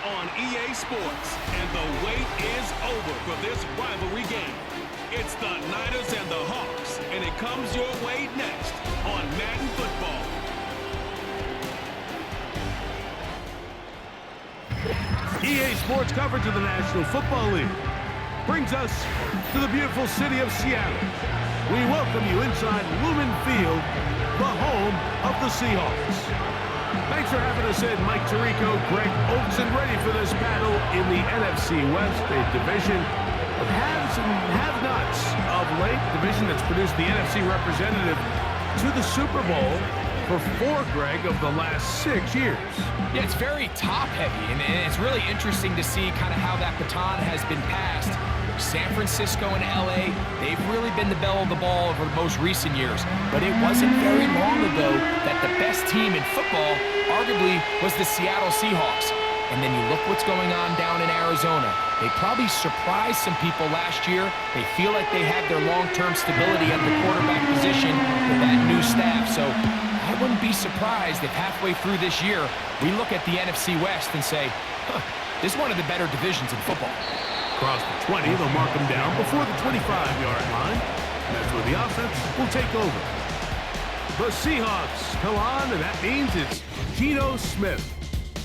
on EA Sports, and the wait is over for this rivalry game. It's the Niners and the Hawks, and it comes your way next on Madden Football. EA Sports coverage of the National Football League brings us to the beautiful city of Seattle. We welcome you inside Lumen Field, the home of the Seahawks. Thanks for having us in. Mike Tirico, Greg Olson, ready for this battle in the NFC West, a division of haves and have-nots of late, division that's produced the NFC representative to the Super Bowl for four, Greg, of the last 6 years. Yeah, it's very top-heavy, and it's really interesting to see kind of how that baton has been passed. San Francisco and LA, they've really been the belle of the ball over the most recent years, but it wasn't very long ago that the best team in football arguably was the Seattle Seahawks. And then you look what's going on down in Arizona. They probably surprised some people last year. They feel like they have their long-term stability at the quarterback position with that new staff. So I wouldn't be surprised if halfway through this year, we look at the NFC West and say, this is one of the better divisions in football. Across the 20, they'll mark them down before the 25-yard line. That's where the offense will take over. The Seahawks come on, and that means it's Geno Smith.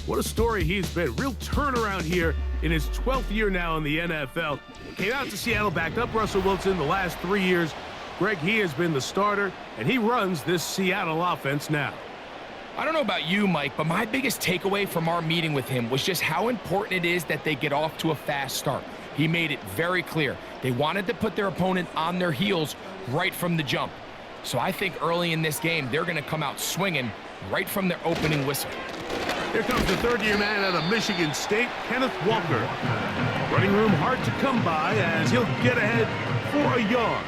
What a story he's been. Real turnaround here in his 12th year now in the NFL. Came out to Seattle, backed up Russell Wilson the last 3 years. Greg, he has been the starter, and he runs this Seattle offense now. I don't know about you, Mike, but my biggest takeaway from our meeting with him was just how important it is that they get off to a fast start. He made it very clear. They wanted to put their opponent on their heels right from the jump. So I think early in this game, they're going to come out swinging right from their opening whistle. Here comes the third-year man out of Michigan State, Kenneth Walker. Running room hard to come by as he'll get ahead for a yard.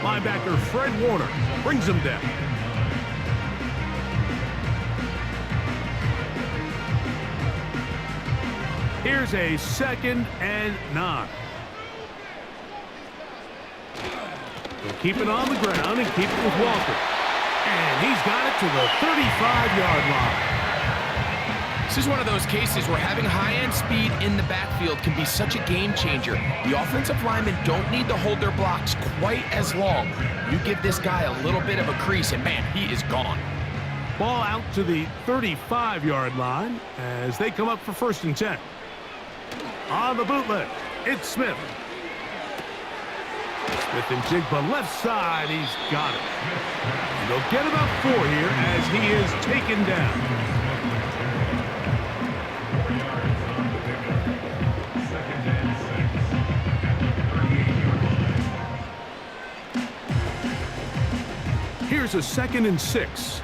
Linebacker Fred Warner brings him down. Here's a 2nd and 9. They'll keep it on the ground and keep it with Walker. And he's got it to the 35-yard line. This is one of those cases where having high-end speed in the backfield can be such a game changer. The offensive linemen don't need to hold their blocks quite as long. You give this guy a little bit of a crease, and man, he is gone. Ball out to the 35-yard line as they come up for 1st and 10. On the bootleg, it's Smith. Smith and Jigba left side, he's got it. And they'll get about 4 here as he is taken down. Here's a 2nd and 6.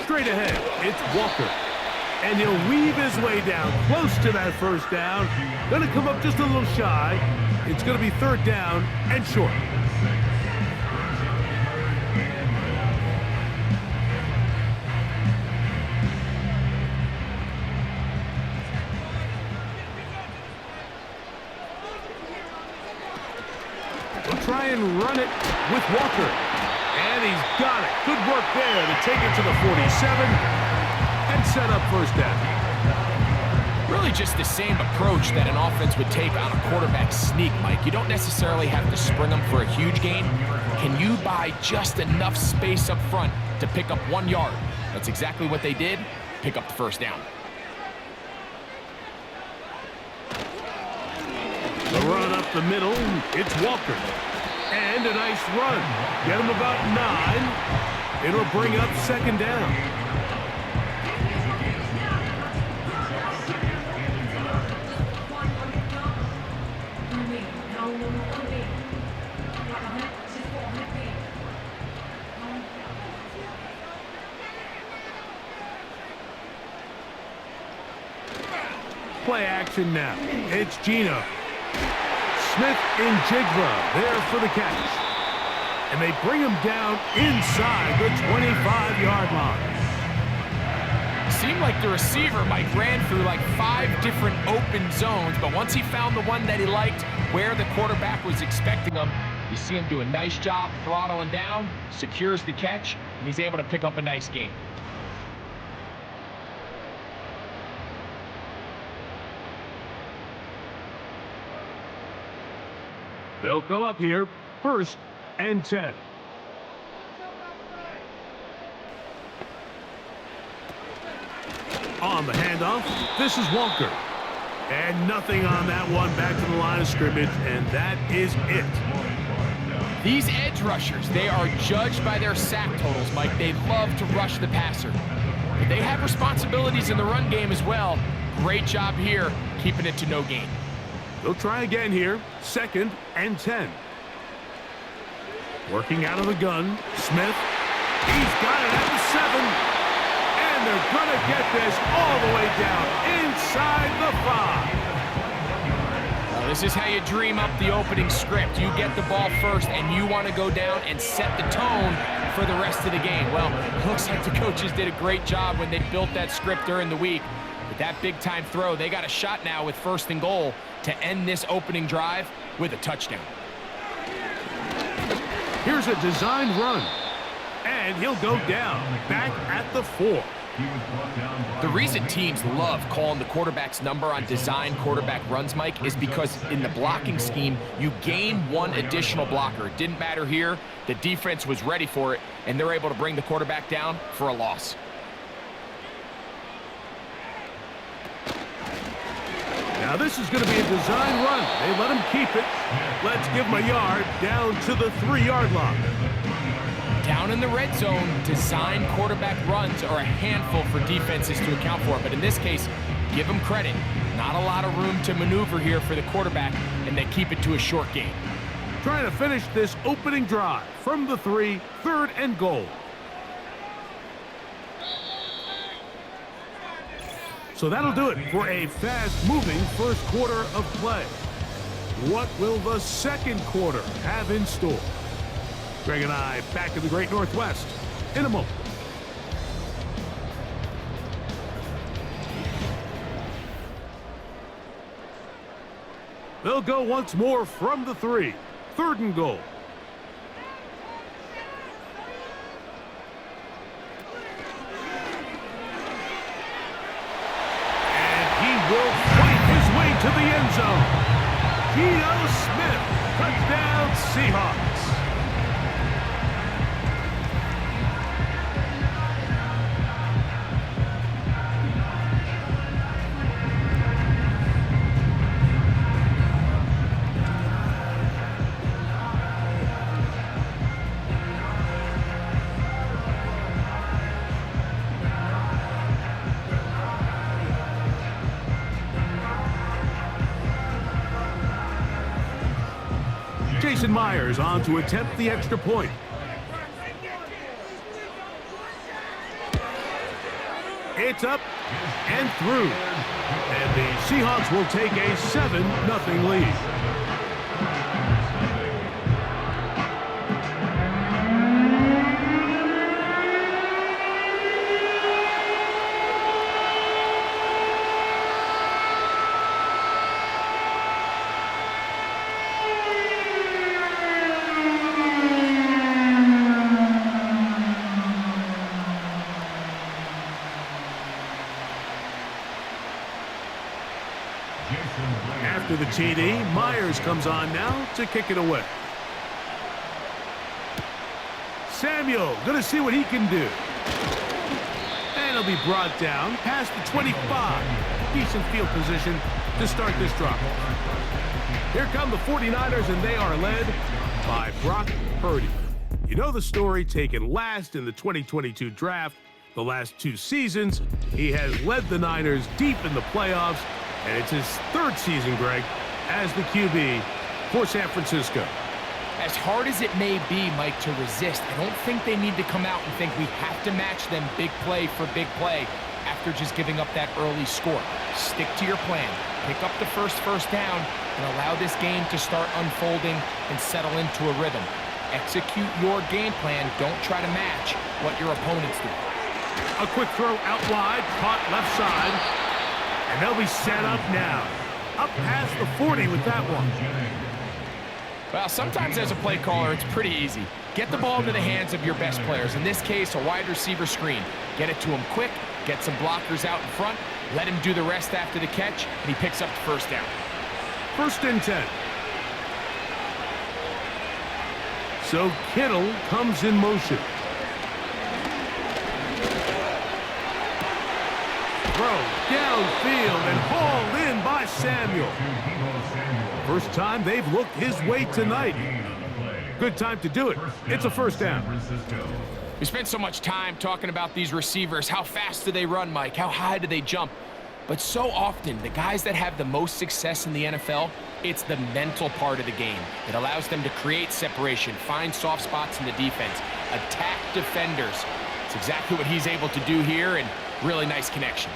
Straight ahead, it's Walker. And he'll weave his way down close to that 1st down. Gonna come up just a little shy. It's gonna be 3rd down and short. We'll try and run it with Walker. And he's got it. Good work there to take it to the 47 and set up 1st down. Really just the same approach that an offense would take on a quarterback sneak, Mike. You don't necessarily have to spring them for a huge gain. Can you buy just enough space up front to pick up 1 yard? That's exactly what they did. Pick up the 1st down. The run up the middle, it's Walker. And a nice run. Get him about 9. It'll bring up 2nd down. Play action now. It's Geno. Smith and Jigba there for the catch. And they bring him down inside the 25-yard line. Seemed like the receiver, Mike, ran through like 5 different open zones, but once he found the one that he liked, where the quarterback was expecting him, you see him do a nice job throttling down, secures the catch, and he's able to pick up a nice gain. They'll go up here, 1st and 10. On the handoff, this is Walker. And nothing on that one, back to the line of scrimmage, and that is it. These edge rushers, they are judged by their sack totals, Mike. They love to rush the passer. But they have responsibilities in the run game as well. Great job here, keeping it to no gain. They'll try again here, 2nd and 10. Working out of the gun, Smith. He's got it at the 7. And they're going to get this all the way down inside the 5. Well, this is how you dream up the opening script. You get the ball first, and you want to go down and set the tone for the rest of the game. Well, looks like the coaches did a great job when they built that script during the week. But that big-time throw, they got a shot now with 1st and goal to end this opening drive with a touchdown. Here's a designed run, and he'll go down, back at the 4. The reason teams love calling the quarterback's number on design quarterback runs, Mike, is because in the blocking scheme, you gain one additional blocker. It didn't matter here. The defense was ready for it, and they're able to bring the quarterback down for a loss. Now this is going to be a design run. They let him keep it. Let's give him a yard down to the 3-yard line. Down in the red zone, design quarterback runs are a handful for defenses to account for. But in this case, give them credit. Not a lot of room to maneuver here for the quarterback, and they keep it to a short game. Trying to finish this opening drive from the 3, 3rd and goal. So that'll do it for a fast-moving first quarter of play. What will the second quarter have in store? Greg and I back in the Great Northwest in a moment. They'll go once more from the 3, 3rd and goal. Will fight his way to the end zone. Geno Smith, touchdown Seahawks. Jason Myers on to attempt the extra point. It's up and through. And the Seahawks will take a 7-0 lead. After the TD, Myers comes on now to kick it away. Samuel going to see what he can do. And he'll be brought down past the 25. Decent field position to start this drive. Here come the 49ers, and they are led by Brock Purdy. You know the story, taken last in the 2022 draft. The last 2 seasons, he has led the Niners deep in the playoffs. And it's his 3rd season, Greg, as the QB for San Francisco. As hard as it may be, Mike, to resist, I don't think they need to come out and think we have to match them big play for big play after just giving up that early score. Stick to your plan. Pick up the first down and allow this game to start unfolding and settle into a rhythm. Execute your game plan. Don't try to match what your opponents do. A quick throw out wide, caught left side. And they'll be set up now. Up past the 40 with that one. Well, sometimes as a play caller, it's pretty easy. Get the ball into the hands of your best players. In this case, a wide receiver screen. Get it to him quick, get some blockers out in front, let him do the rest after the catch, and he picks up the first down. 1st and 10. So Kittle comes in motion. Throw downfield and hauled in by Samuel. First time they've looked his way tonight. Good time to do it. It's a first down. We spent so much time talking about these receivers. How fast do they run, Mike? How high do they jump? But so often, the guys that have the most success in the NFL, it's the mental part of the game. It allows them to create separation, find soft spots in the defense, attack defenders. It's exactly what he's able to do here, and really nice connection.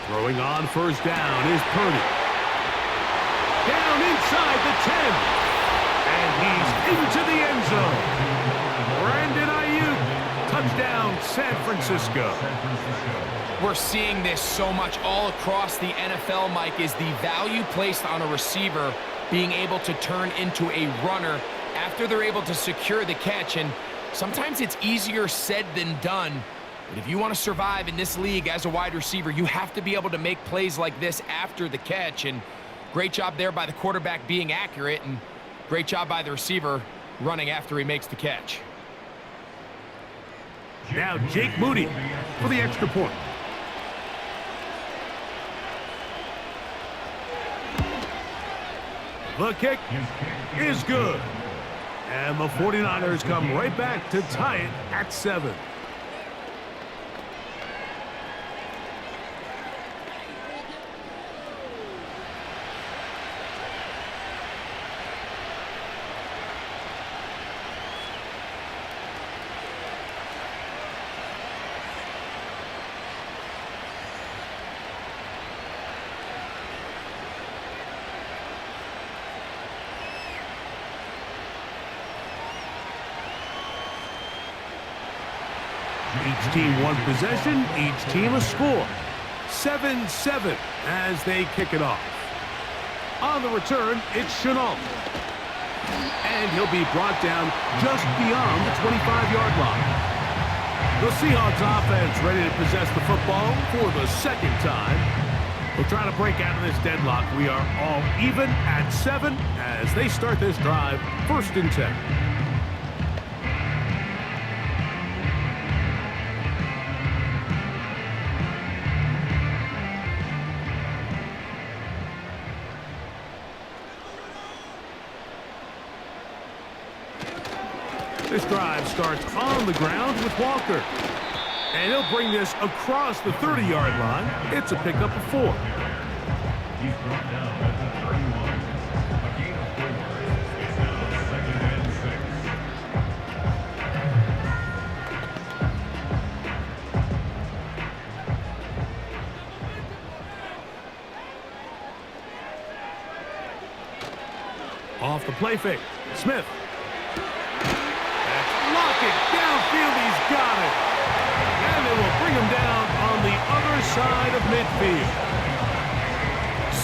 Throwing on first down is Purdy. Down inside the 10. And he's into the end zone. Brandon Ayuk, touchdown San Francisco. We're seeing this so much all across the NFL, Mike, is the value placed on a receiver being able to turn into a runner after they're able to secure the catch. And sometimes it's easier said than done. But if you want to survive in this league as a wide receiver, you have to be able to make plays like this after the catch. And great job there by the quarterback being accurate, and great job by the receiver running after he makes the catch. Now Jake Moody for the extra point. The kick is good. And the 49ers come right back to tie it at 7. Each team one possession, each team a score. 7-7 as they kick it off. On the return, it's Chenault. And he'll be brought down just beyond the 25-yard line. The Seahawks offense ready to possess the football for the second time. We'll try to break out of this deadlock. We are all even at 7 as they start this drive, 1st and 10. This drive starts on the ground with Walker. And he'll bring this across the 30-yard line. It's a pickup of 4. He's brought down at the 31. A gain of 4. It's now 2nd and 6. Off the play fake. Smith. Downfield, he's got it. And they will bring him down on the other side of midfield.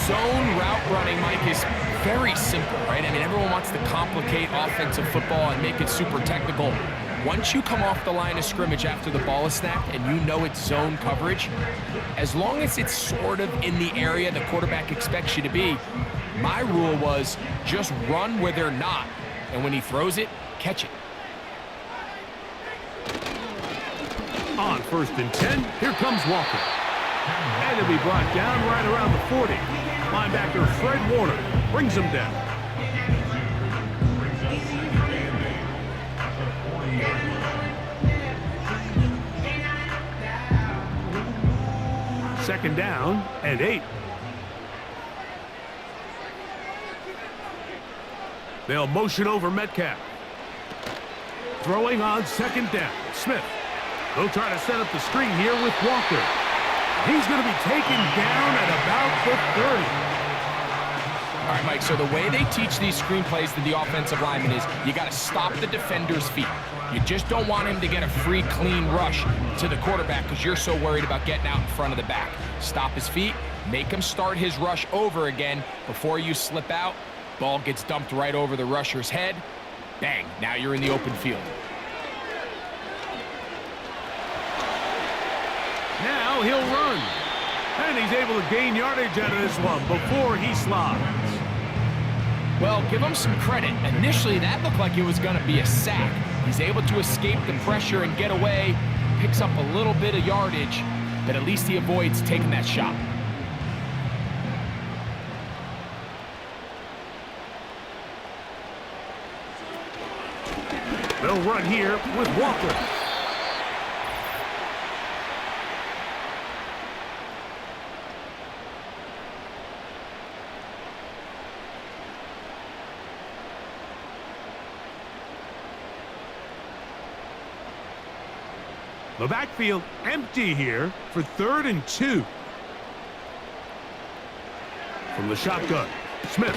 Zone route running, Mike, is very simple, right? I mean, everyone wants to complicate offensive football and make it super technical. Once you come off the line of scrimmage after the ball is snapped and you know it's zone coverage, as long as it's sort of in the area the quarterback expects you to be, my rule was just run where they're not. And when he throws it, catch it. On 1st and 10, here comes Walker. And he'll be brought down right around the 40. Linebacker Fred Warner brings him down. Second down and 8. They'll motion over Metcalf. Throwing on 2nd down, Smith. They'll try to set up the screen here with Walker. He's going to be taken down at about the 30. All right, Mike, so the way they teach these screenplays to the offensive lineman is you got to stop the defender's feet. You just don't want him to get a free, clean rush to the quarterback because you're so worried about getting out in front of the back. Stop his feet, make him start his rush over again before you slip out. Ball gets dumped right over the rusher's head. Bang, now you're in the open field. Now he'll run. And he's able to gain yardage out of this one before he slides. Well, give him some credit. Initially, that looked like it was going to be a sack. He's able to escape the pressure and get away, picks up a little bit of yardage, but at least he avoids taking that shot. They'll run here with Walker. The backfield empty here for 3rd and 2. From the shotgun, Smith.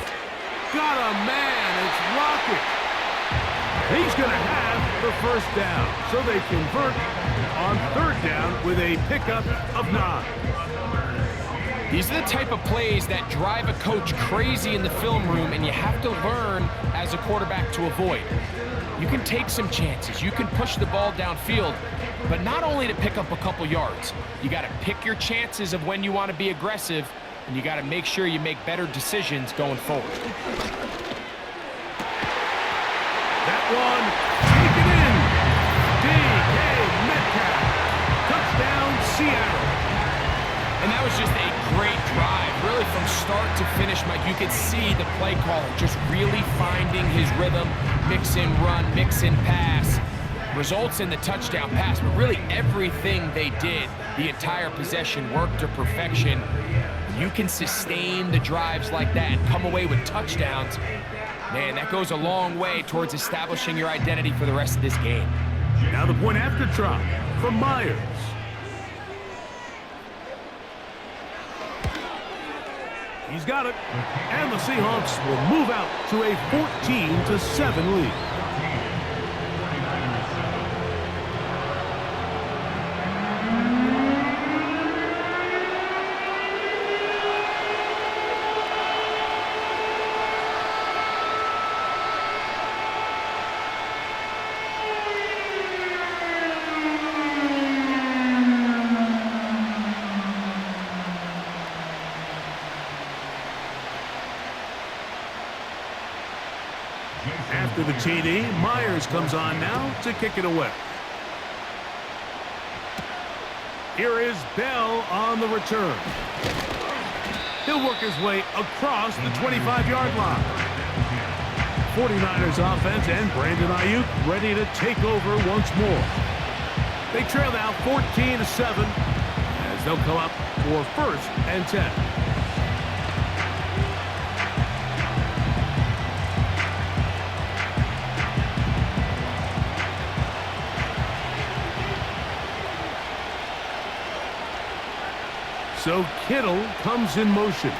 Got a man, it's Lockett. He's going to have the first down, so they convert on 3rd down with a pickup of 9. These are the type of plays that drive a coach crazy in the film room, and you have to learn as a quarterback to avoid. You can take some chances. You can push the ball downfield, but not only to pick up a couple yards. You got to pick your chances of when you want to be aggressive, and you got to make sure you make better decisions going forward. That one, taken in. D.K. Metcalf. Touchdown, Seattle. And that was just a great drive, really from start to finish, Mike. You could see the play caller just really finding his rhythm, mix and run, mix and pass. Results in the touchdown pass, but really everything they did, the entire possession worked to perfection. You can sustain the drives like that and come away with touchdowns. Man, that goes a long way towards establishing your identity for the rest of this game. Now the point after try from Myers. He's got it. And the Seahawks will move out to a 14-7 lead. After the TD, Myers comes on now to kick it away. Here is Bell on the return. He'll work his way across the 25-yard line. 49ers offense and Brandon Ayuk ready to take over once more. They trail now 14-7 as they'll come up for 1st and 10. So Kittle comes in motion.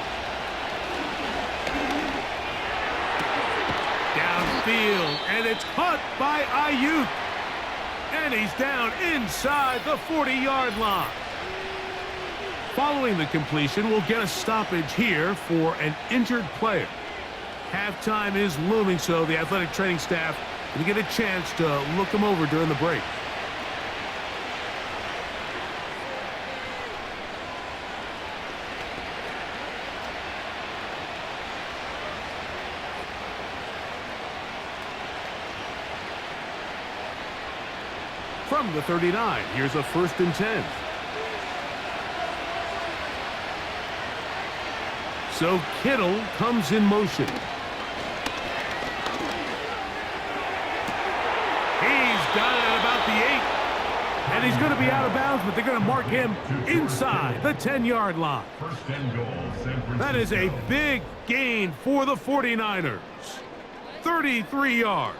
Downfield, and it's caught by Ayuk. And he's down inside the 40-yard line. Following the completion, we'll get a stoppage here for an injured player. Halftime is looming, so the athletic training staff will get a chance to look him over during the break. From the 39, here's a 1st and 10. So Kittle comes in motion. He's got it at about the 8. And he's going to be out of bounds, but they're going to mark him inside the 10-yard line. That is a big gain for the 49ers. 33 yards.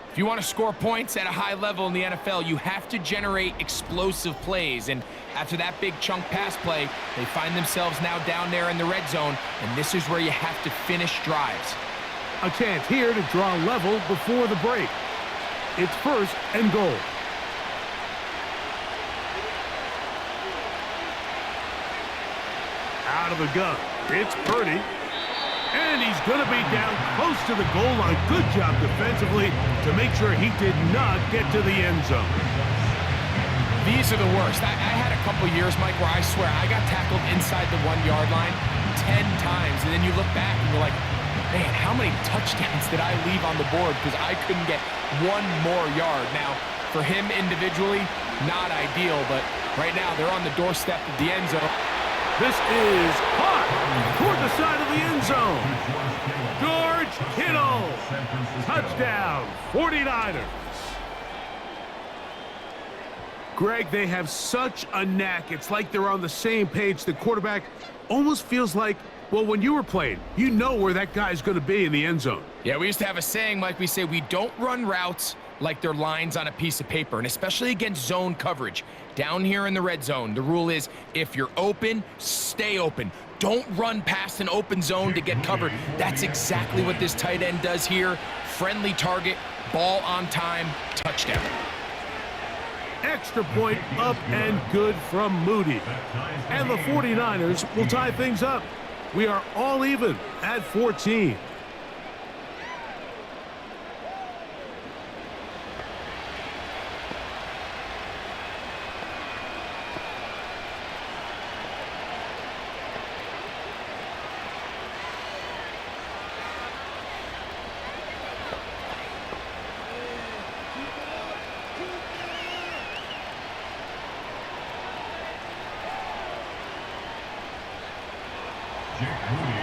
If you want to score points at a high level in the NFL, you have to generate explosive plays. And after that big chunk pass play, they find themselves now down there in the red zone, and this is where you have to finish drives. A chance here to draw level before the break. It's 1st and goal. Out of the gun. It's Purdy. And And he's going to be down close to the goal line. Good job defensively to make sure he did not get to the end zone. These are the worst. I had a couple years, Mike, where I swear I got tackled inside the 1-yard line 10 times. And then you look back and you're like, man, how many touchdowns did I leave on the board because I couldn't get one more yard? Now, for him individually, not ideal, but right now they're on the doorstep of the end zone. This is caught toward the side of the end zone. George Kittle. Touchdown, 49ers. Greg, they have such a knack. It's like they're on the same page. The quarterback almost feels like, well, when you were playing, you know where that guy's going to be in the end zone. Yeah, we used to have a saying, Mike, we say we don't run routes like they're lines on a piece of paper, and especially against zone coverage. Down here in the red zone, the rule is if you're open, stay open. Don't run past an open zone to get covered. That's exactly what this tight end does here. Friendly target, ball on time, touchdown. Extra point up and good from Moody. And the 49ers will tie things up. We are all even at 14.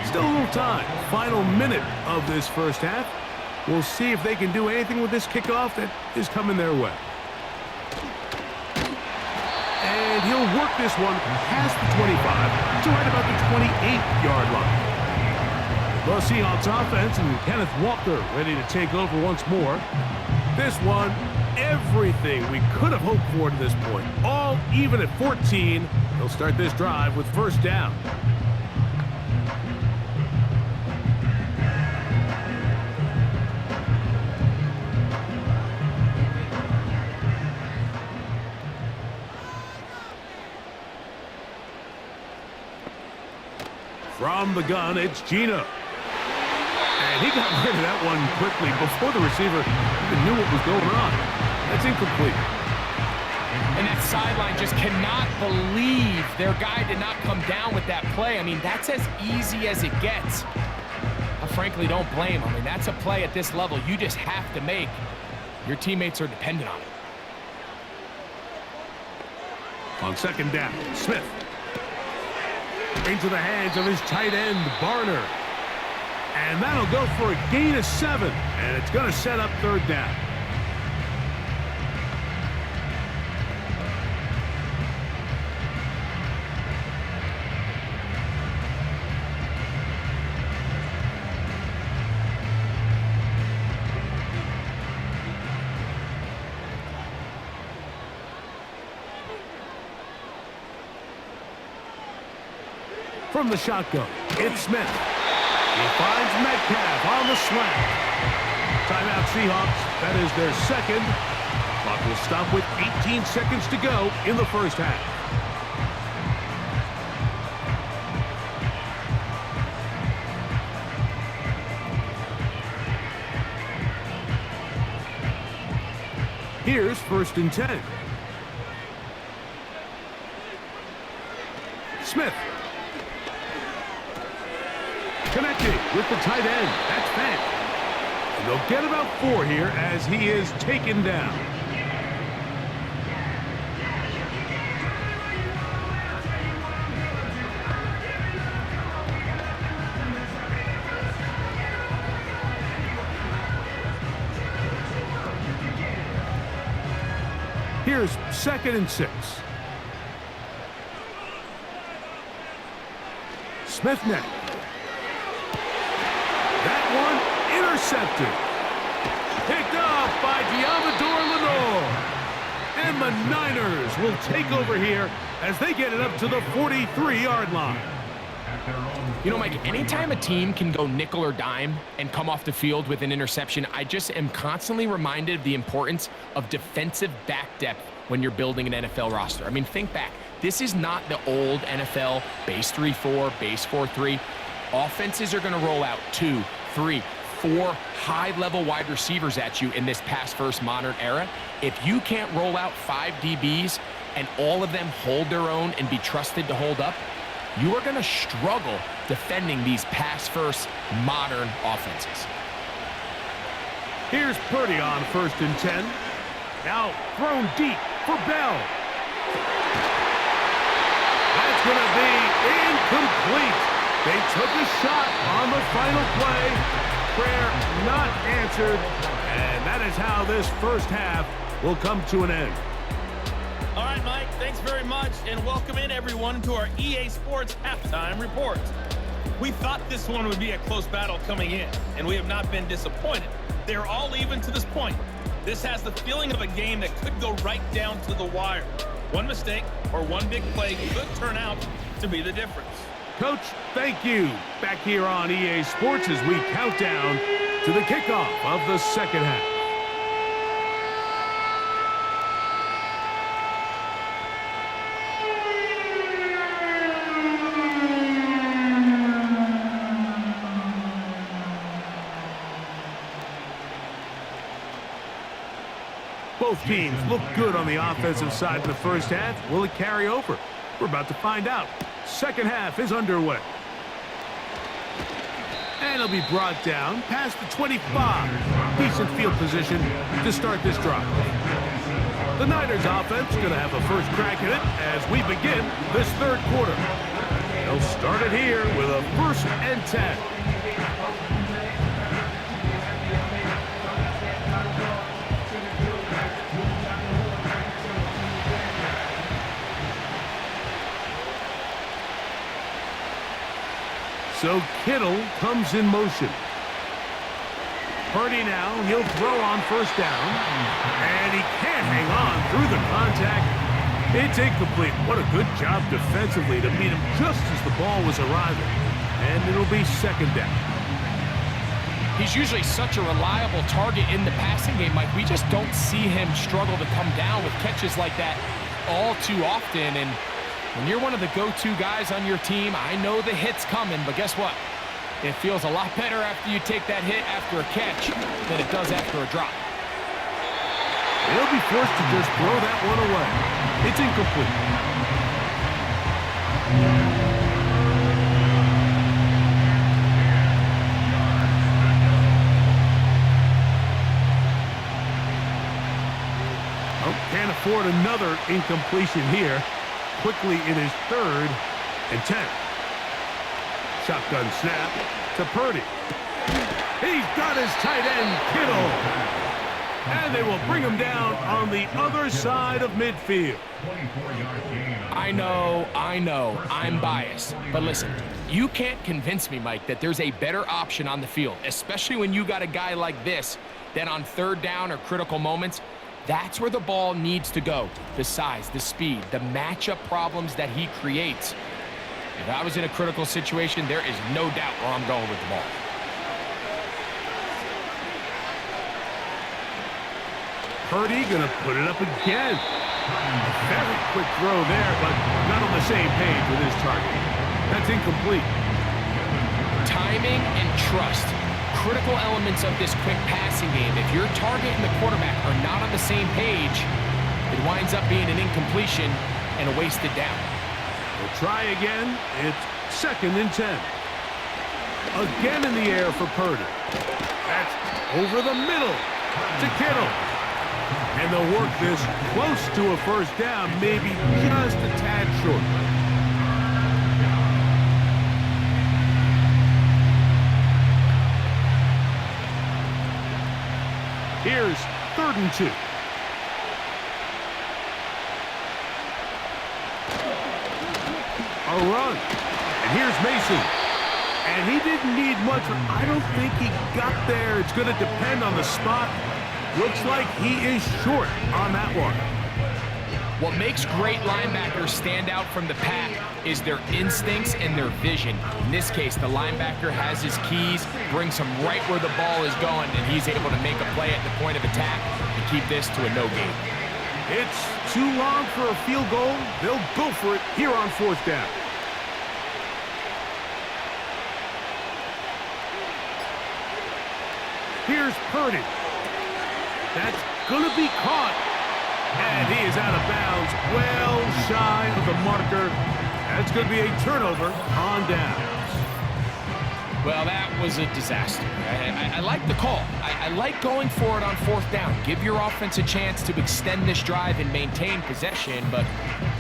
Still a little time. Final minute of this first half. We'll see if they can do anything with this kickoff that is coming their way. And he'll work this one past the 25 to right about the 28-yard line. The Seahawks offense and Kenneth Walker ready to take over once more. This one, everything we could have hoped for to this point. All even at 14. They'll start this drive with first down. From the gun, it's Gino. And he got rid of that one quickly before the receiver even knew what was going on. That's incomplete. And that sideline just cannot believe their guy did not come down with that play. I mean, that's as easy as it gets. I frankly don't blame him. I mean, that's a play at this level you just have to make. Your teammates are dependent on it. On second down, Smith. Into the hands of his tight end, Barner. And that'll go for a gain of 7. And it's going to set up third down. From the shotgun, it's Smith. He finds Metcalf on the slant. Timeout Seahawks. That is their second. Clock will stop with 18 seconds to go in the first half. Here's first and 10. Smith. Connecting with the tight end. That's Fant. And they'll get about 4 here as he is taken down. Here's second and 6. Smith next. That one intercepted. Picked up by Diamador Lenore. And the Niners will take over here as they get it up to the 43-yard line. You know, Mike, anytime a team can go nickel or dime and come off the field with an interception, I just am constantly reminded of the importance of defensive back depth when you're building an NFL roster. I mean, think back. This is not the old NFL base 3-4, base 4-3. Offenses are going to roll out 2, 3, 4 high-level wide receivers at you in this pass-first modern era. If you can't roll out 5 DBs and all of them hold their own and be trusted to hold up, you are going to struggle defending these pass-first modern offenses. Here's Purdy on 1st and 10. Now thrown deep for Bell. That's going to be incomplete. They took a shot on the final play. Prayer not answered. And that is how this first half will come to an end. All right, Mike, thanks very much, and welcome in, everyone, to our EA Sports Halftime Report. We thought this one would be a close battle coming in, and we have not been disappointed. They're all even to this point. This has the feeling of a game that could go right down to the wire. One mistake or one big play could turn out to be the difference. Coach, thank you. Back here on EA Sports as we count down to the kickoff of the second half. Both teams look good on the offensive side in the first half. Will it carry over? We're about to find out. Second half is underway. And it'll be brought down past the 25. Decent field position to start this drive. The Niners offense going to have a first crack at it as we begin this third quarter. They'll start it here with a 1st and 10. So Kittle comes in motion. Purdy now, he'll throw on 1st down. And he can't hang on through the contact. It's incomplete. What a good job defensively to meet him just as the ball was arriving. And it'll be 2nd down. He's usually such a reliable target in the passing game, Mike. We just don't see him struggle to come down with catches like that all too often. And when you're one of the go-to guys on your team, I know the hit's coming, but guess what? It feels a lot better after you take that hit after a catch than it does after a drop. They'll be forced to just throw that one away. It's incomplete. Oh, can't afford another incompletion here. Quickly in his 3rd and 10. Shotgun snap to Purdy. He's got his tight end, Kittle. And they will bring him down on the other side of midfield. I know, I'm biased. But listen, you can't convince me, Mike, that there's a better option on the field, especially when you got a guy like this, that on 3rd down or critical moments, that's where the ball needs to go. The size, the speed, the matchup problems that he creates. If I was in a critical situation, there is no doubt where I'm going with the ball. Purdy gonna put it up again. A very quick throw there, but not on the same page with his target. That's incomplete. Timing and trust. Critical elements of this quick passing game. If your target and the quarterback are not on the same page, it winds up being an incompletion and a wasted down. We'll try again. It's 2nd and 10. Again in the air for Purdy. That's over the middle to Kittle. And they'll work this close to a 1st down, maybe just a tad short. Here's 3rd and 2. A run. And here's Mason. And he didn't need much. I don't think he got there. It's going to depend on the spot. Looks like he is short on that one. What makes great linebackers stand out from the pack is their instincts and their vision. In this case, the linebacker has his keys, brings him right where the ball is going, and he's able to make a play at the point of attack and keep this to a no gain. It's too long for a field goal. They'll go for it here on 4th down. Here's Purdy. That's going to be caught. And he is out of bounds, well shy of the marker. That's going to be a turnover on downs. Well, that was a disaster. I like the call. I like going for it on fourth down. Give your offense a chance to extend this drive and maintain possession, but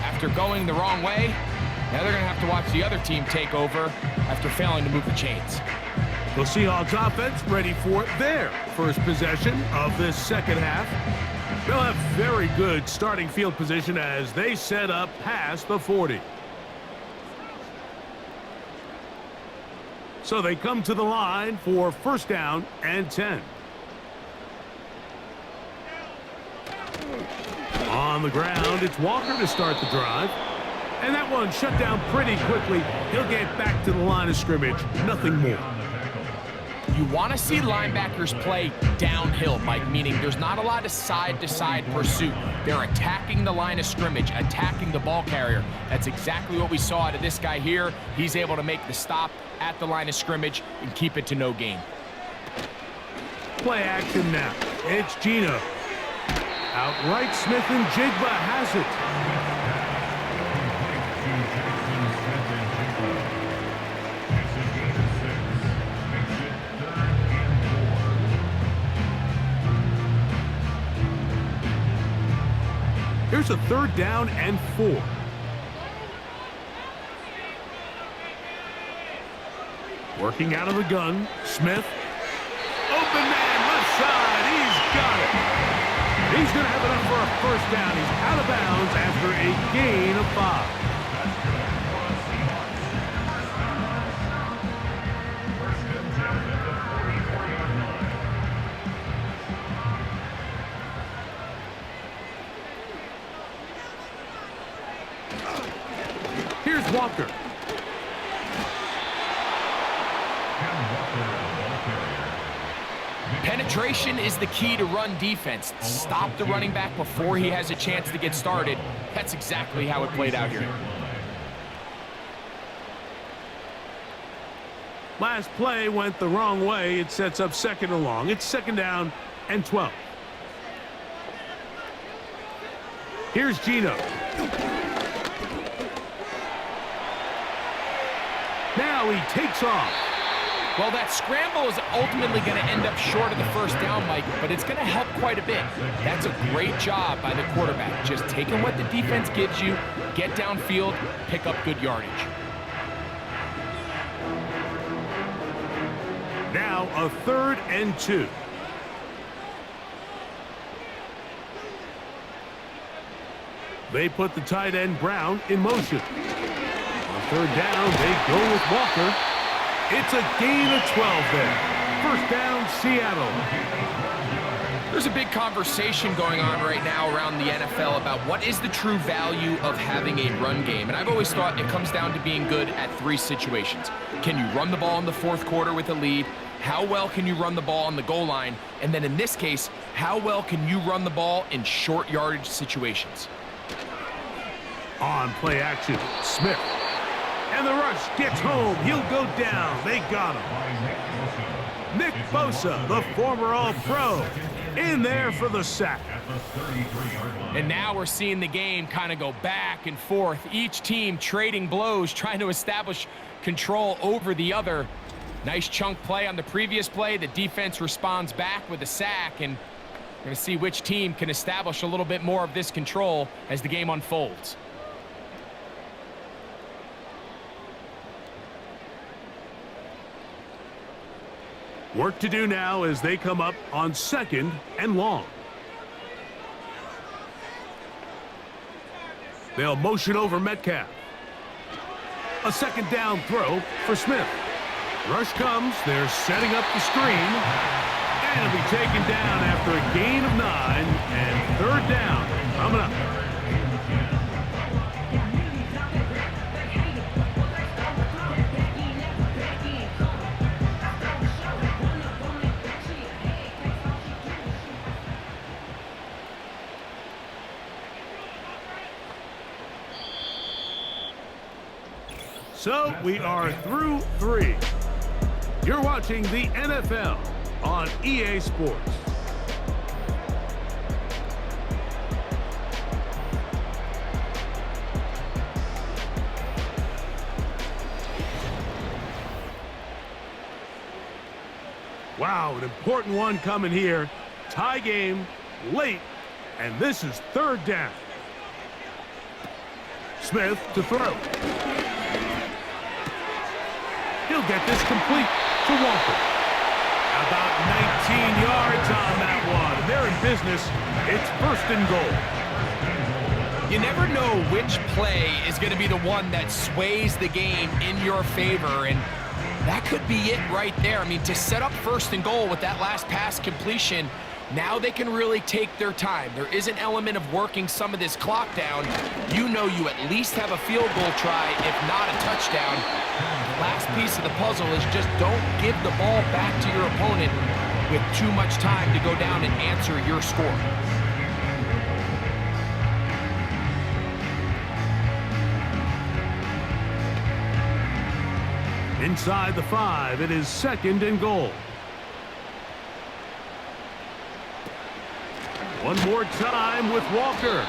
after going the wrong way, now they're going to have to watch the other team take over after failing to move the chains. The Seahawks offense ready for their first possession of this second half. They'll have very good starting field position as they set up past the 40. So they come to the line for first down and 10. On the ground, it's Walker to start the drive. And that one shut down pretty quickly. He'll get back to the line of scrimmage. Nothing more. You want to see linebackers play downhill, Mike, meaning there's not a lot of side-to-side pursuit. They're attacking the line of scrimmage, attacking the ball carrier. That's exactly what we saw out of this guy here. He's able to make the stop at the line of scrimmage and keep it to no gain. Play action now. It's Gino. Outright, Smith and Jigba has it. Here's a third down and 4. Working out of the gun, Smith. Open man, left side, he's got it. He's going to have enough for a first down. He's out of bounds after a gain of 5. Here's Walker. Penetration is the key to run defense. Stop the running back before he has a chance to get started. That's exactly how it played out here. Last play went the wrong way. It sets up second and long. It's second down and 12. Here's Gino. Now he takes off. Well, that scramble is ultimately going to end up short of the first down, Mike, but it's going to help quite a bit. That's a great job by the quarterback. Just taking what the defense gives you, get downfield, pick up good yardage. Now a third and 2. They put the tight end Brown in motion. On third down, they go with Walker. It's a gain of 12 there. First down, Seattle. There's a big conversation going on right now around the NFL about what is the true value of having a run game. And I've always thought it comes down to being good at 3 situations. Can you run the ball in the fourth quarter with a lead? How well can you run the ball on the goal line? And then in this case, how well can you run the ball in short yardage situations? On play action, Smith. And the rush gets home. He'll go down. They got him. Nick Bosa, the former All-Pro, in there for the sack. And now we're seeing the game kind of go back and forth. Each team trading blows, trying to establish control over the other. Nice chunk play on the previous play. The defense responds back with a sack, and we're going to see which team can establish a little bit more of this control as the game unfolds. Work to do now as they come up on second and long. They'll motion over Metcalf. A second down throw for Smith. Rush comes. They're setting up the screen. And it'll be taken down after a gain of 9 and third down coming up. So we are through 3. You're watching the NFL on EA Sports. Wow, an important one coming here. Tie game, late, and this is third down. Smith to throw. He'll get this complete to Walker. About 19 yards on that one. They're in business. It's first and goal. You never know which play is going to be the one that sways the game in your favor, and that could be it right there. I mean, to set up first and goal with that last pass completion, now they can really take their time. There is an element of working some of this clock down. You know you at least have a field goal try, if not a touchdown. The last piece of the puzzle is just don't give the ball back to your opponent with too much time to go down and answer your score. Inside the 5, it is second and goal. One more time with Walker.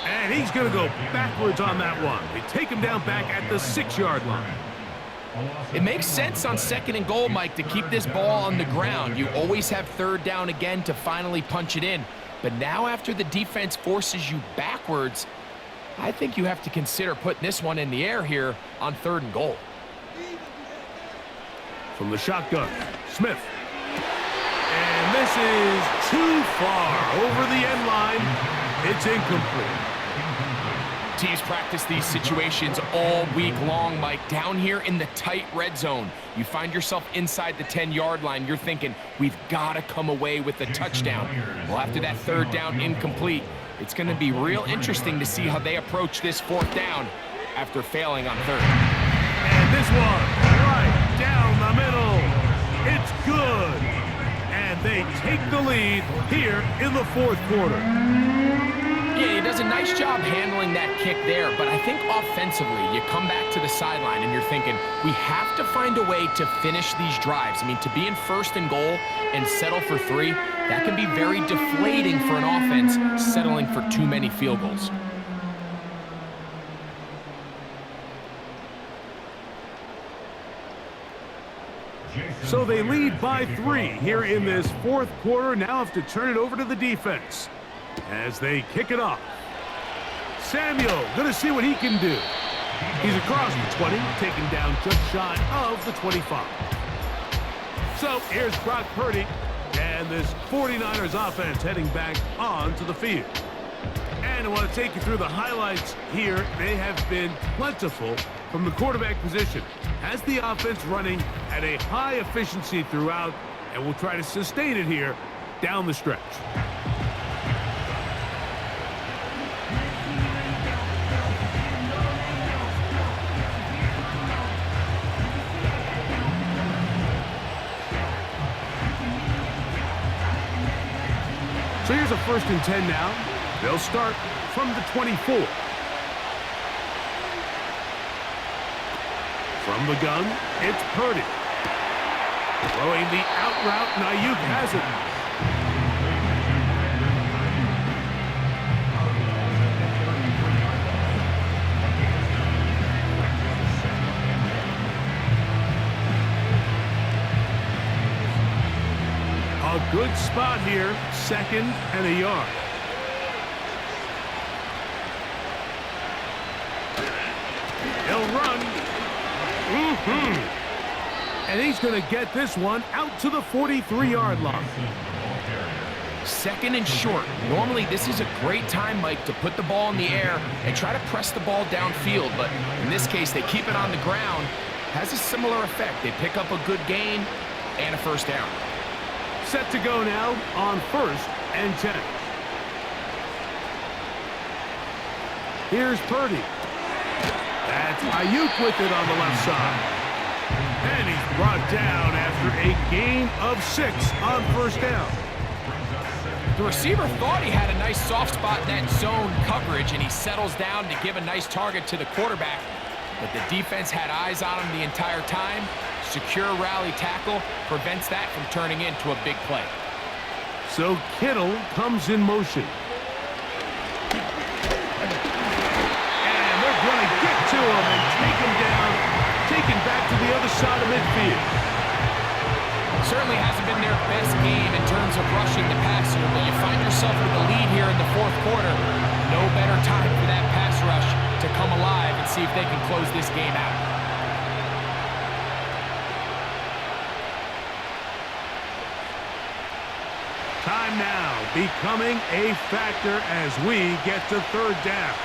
And he's going to go backwards on that one. They take him down back at the 6-yard line. It makes sense on second and goal, Mike, to keep this ball on the ground. You always have third down again to finally punch it in. But now after the defense forces you backwards, I think you have to consider putting this one in the air here on third and goal. From the shotgun, Smith. And this is too far over the end line. It's incomplete. Teams practice these situations all week long, Mike. Down here in the tight red zone, you find yourself inside the 10-yard line. You're thinking, we've got to come away with a touchdown. Well, after that third down incomplete, it's going to be real interesting to see how they approach this fourth down after failing on third. And this one, right down the middle. It's good. And they take the lead here in the fourth quarter. Yeah, he does a nice job handling that kick there, but I think offensively, you come back to the sideline and you're thinking, we have to find a way to finish these drives. I mean, to be in first and goal and settle for 3, that can be very deflating for an offense settling for too many field goals. So they lead by 3 here in this fourth quarter. Now have to turn it over to the defense as they kick it off. Samuel gonna see what he can do. He's across the 20, taken down just shy of the 25. So here's Brock Purdy and this 49ers offense heading back onto the field. And I want to take you through the highlights here. They have been plentiful from the quarterback position. Has the offense running at a high efficiency throughout, and we'll try to sustain it here down the stretch. So here's a 1st and 10 now. They'll start from the 24. From the gun, it's Purdy. Throwing the out route, and Ayuk has it. A good spot here, 2nd and a yard. He'll run. And he's going to get this one out to the 43-yard line. 2nd and short. Normally, this is a great time, Mike, to put the ball in the air and try to press the ball downfield. But in this case, they keep it on the ground. Has a similar effect. They pick up a good gain and a first down. Set to go now on 1st and 10. Here's Purdy. That's Ayuk with it on the left side. And he's brought down after a gain of 6 on 1st down. The receiver thought he had a nice soft spot in that zone coverage, and he settles down to give a nice target to the quarterback. But the defense had eyes on him the entire time, secure rally tackle prevents that from turning into a big play. So Kittle comes in motion. And they're going to get to him and take him down, taken back to the other side of midfield. Certainly hasn't been their best game in terms of rushing the passer, but you find yourself with the lead here in the fourth quarter. No better time for that pass rush to come alive and see if they can close this game out. Time now becoming a factor as we get to third down.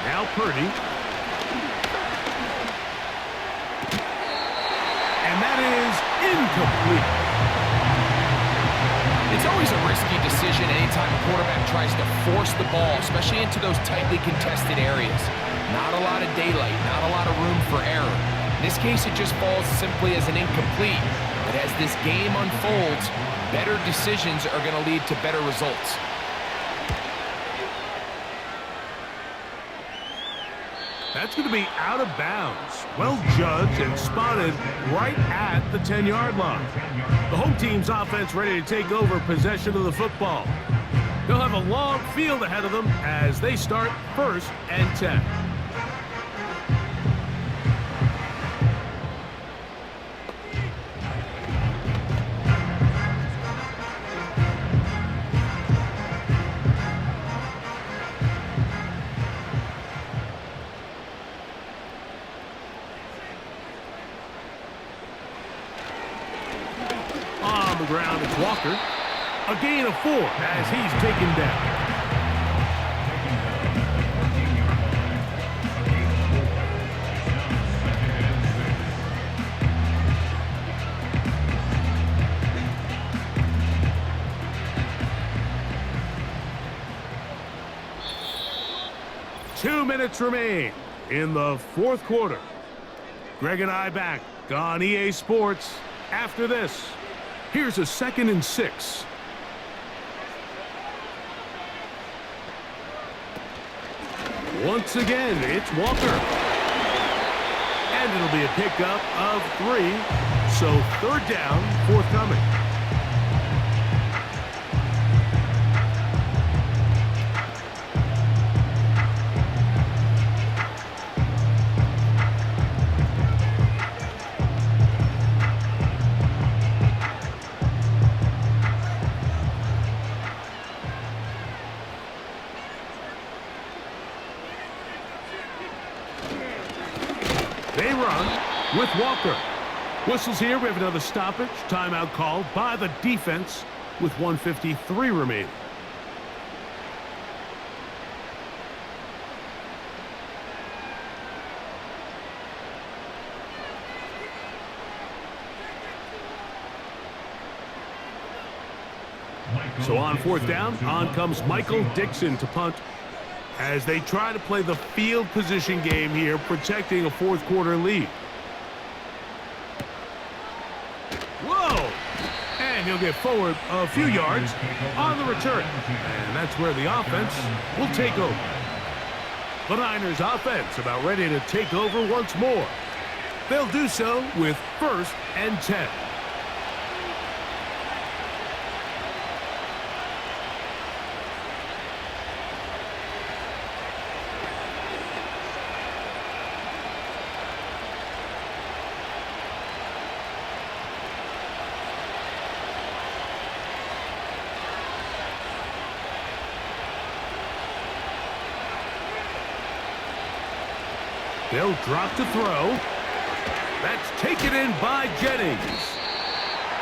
Now Purdy. And that is incomplete. It's always a risky decision anytime a quarterback tries to force the ball, especially into those tightly contested areas. Not a lot of daylight, not a lot of room for error. In this case, it just falls simply as an incomplete. But as this game unfolds, better decisions are going to lead to better results. That's going to be out of bounds. Well judged and spotted right at the 10-yard line. The home team's offense ready to take over possession of the football. They'll have a long field ahead of them as they start 1st and 10. On the ground, it's Walker. A gain of 4 as he's taken down. Two minutes remain in the fourth quarter. Greg and I back on EA Sports after this. Here's a 2nd and 6. Once again, it's Walker. And it'll be a pickup of 3. So 3rd down, forthcoming. They run with Walker. Whistles here. We have another stoppage. Timeout called by the defense with 1:53 remaining. So on 4th down, on comes Michael Dixon to punt as they try to play the field position game here, protecting a fourth quarter lead. Whoa! And he'll get forward a few yards on the return. And that's where the offense will take over. The Niners offense about ready to take over once more. They'll do so with 1st and 10. They'll drop to throw. That's taken in by Jennings.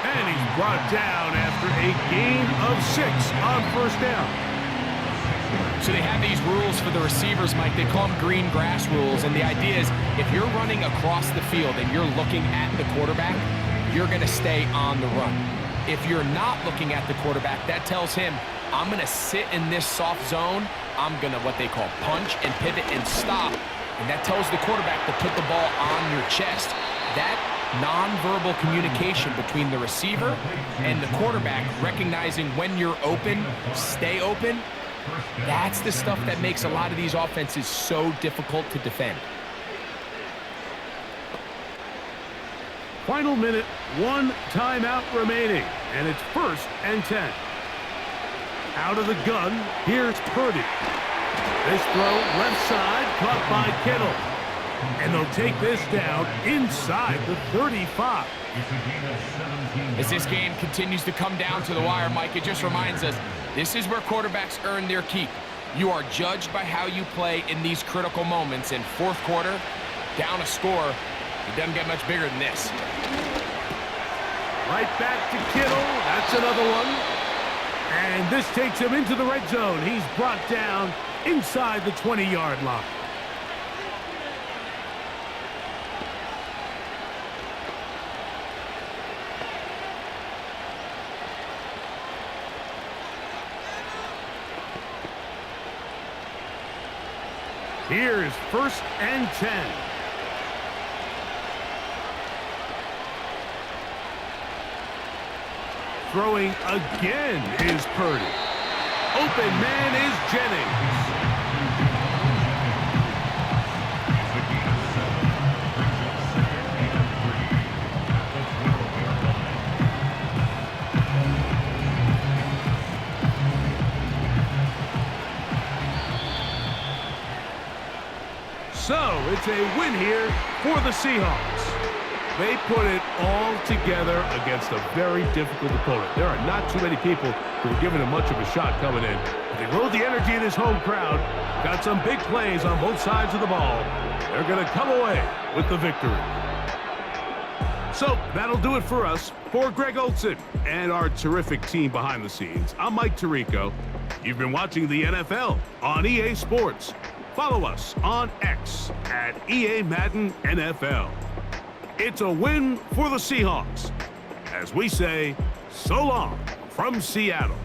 And he's brought down after a gain of 6 on 1st down. So they have these rules for the receivers, Mike. They call them green grass rules. And the idea is if you're running across the field and you're looking at the quarterback, you're going to stay on the run. If you're not looking at the quarterback, that tells him, I'm going to sit in this soft zone. I'm going to what they call punch and pivot and stop. And that tells the quarterback to put the ball on your chest. That nonverbal communication between the receiver and the quarterback, recognizing when you're open, stay open, that's the stuff that makes a lot of these offenses so difficult to defend. Final minute, 1 timeout remaining, and it's 1st and 10. Out of the gun, here's Purdy. This throw left side, caught by Kittle. And they'll take this down inside the 35. As this game continues to come down to the wire, Mike, it just reminds us, this is where quarterbacks earn their keep. You are judged by how you play in these critical moments. In fourth quarter, down a score, it doesn't get much bigger than this. Right back to Kittle. That's another one. And this takes him into the red zone. He's brought down inside the 20-yard line. Here's 1st and 10. Throwing again is Purdy. Open man is Jennings. So, it's a win here for the Seahawks. They put it all together against a very difficult opponent. There are not too many people who are giving them much of a shot coming in. But they rode the energy of this home crowd, got some big plays on both sides of the ball. They're going to come away with the victory. So, that'll do it for us. For Greg Olson and our terrific team behind the scenes, I'm Mike Tirico. You've been watching the NFL on EA Sports. Follow us on X at EA Madden NFL. It's a win for the Seahawks. As we say, so long from Seattle.